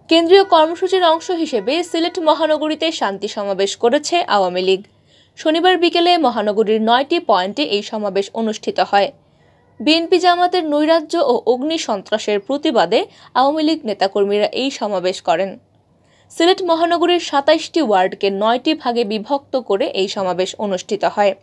কেন্দ্রীয় কর্মসূচির অংশ হিসেবে সিলেট মহানগরীতে শান্তি সমাবেশ করেছে আওয়ামী লীগ। শনিবার বিকেলে মহানগরীর ৯টি পয়েন্টে এই সমাবেশ অনুষ্ঠিত হয়। বিএনপি জামাতের নৈরাজ্য ও অগ্নি সন্ত্রাসের প্রতিবাদে আওয়ামী লীগ নেতাকর্মীরা এই সমাবেশ করেন। সিলেট মহানগরীর ২৭টি ওয়ার্ডকে ৯টি ভাগে বিভক্ত করে এই সমাবেশ অনুষ্ঠিত হয়।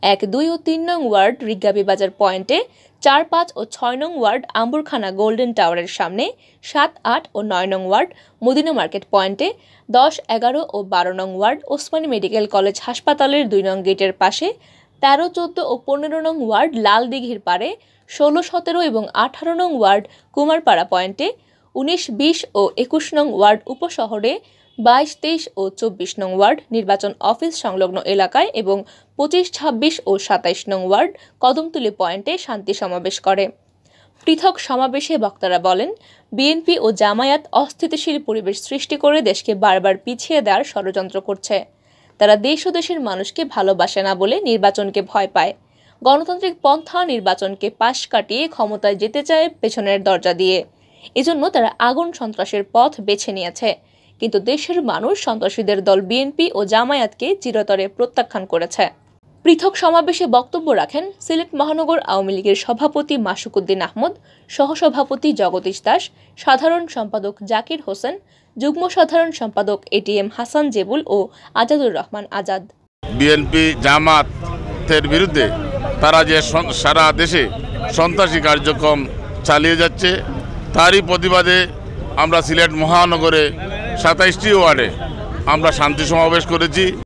১, ২ ও ৩ নং ওয়ার্ড রিগাবি বাজার পয়েন্টে, ৪, ৫ ও ৬ নং ওয়ার্ড আম্বরখানা গোল্ডেন টাওয়ারের সামনে, ৭, ৮ ও ৯ নং ওয়ার্ড মদিনা মার্কেট পয়েন্টে, ১০, ১১ ও ১২ নং ওয়ার্ড ওসমানী মেডিকেল কলেজ হাসপাতালের ২ নং গেটের পাশে, ১৩, ১৪ ও ১৫ নং ওয়ার্ড লাল দিঘির পাড়ে, ১৬, ১৭ এবং ১৮ নং ওয়ার্ড কুমারপাড়া পয়েন্টে, ১৯, ২০ ও ২১ নং ওয়ার্ড উপশহরে, ২২, ২৩ ও ২৪ নং ওয়ার্ড নির্বাচন অফিস সংলগ্ন এলাকায় এবং ২৫, ২৬ ও ২৭ নং ওয়ার্ড কদমতলী পয়েন্টে শান্তি সমাবেশ করে। পৃথক সমাবেশে বক্তারা বলেন, বিএনপি ও জামায়াত অস্থিতিশীল পরিবেশ সৃষ্টি করে দেশকে বারবার পিছিয়ে দেওয়ার ষড়যন্ত্র করছে। তারা দেশ ও দেশের মানুষকে ভালোবাসে না বলে নির্বাচনকে ভয় পায়। গণতান্ত্রিক পন্থা নির্বাচনকে পাশ কাটিয়ে ক্ষমতায় যেতে চায় পেছনের দরজা দিয়ে। এজন্য তারা আগুন সন্ত্রাসের পথ বেছে নিয়েছে। কিন্তু দেশের মানুষ সন্ত্রাসীদের দল বিএনপি ও জামায়াতকে চিরতরে প্রত্যাখ্যান করেছে। পৃথক সমাবেশে বক্তব্য রাখেন সিলেট মহানগর আওয়ামী লীগের সভাপতি মাসুকুদ্দিন আহমদ, সহসভাপতি জগদীশ দাস, সাধারণ সম্পাদক জাকির হোসেন, যুগ্ম সাধারণ সম্পাদক এটিএম হাসান জেবুল ও আজাদুর রহমান আজাদ। বিএনপি জামাতের বিরুদ্ধে তারা যে সারা দেশে সন্ত্রাসী কার্যক্রম চালিয়ে যাচ্ছে, তারই প্রতিবাদে আমরা সিলেট মহানগরে ২৭টি ওয়ার্ডে আমরা শান্তি সমাবেশ করেছি।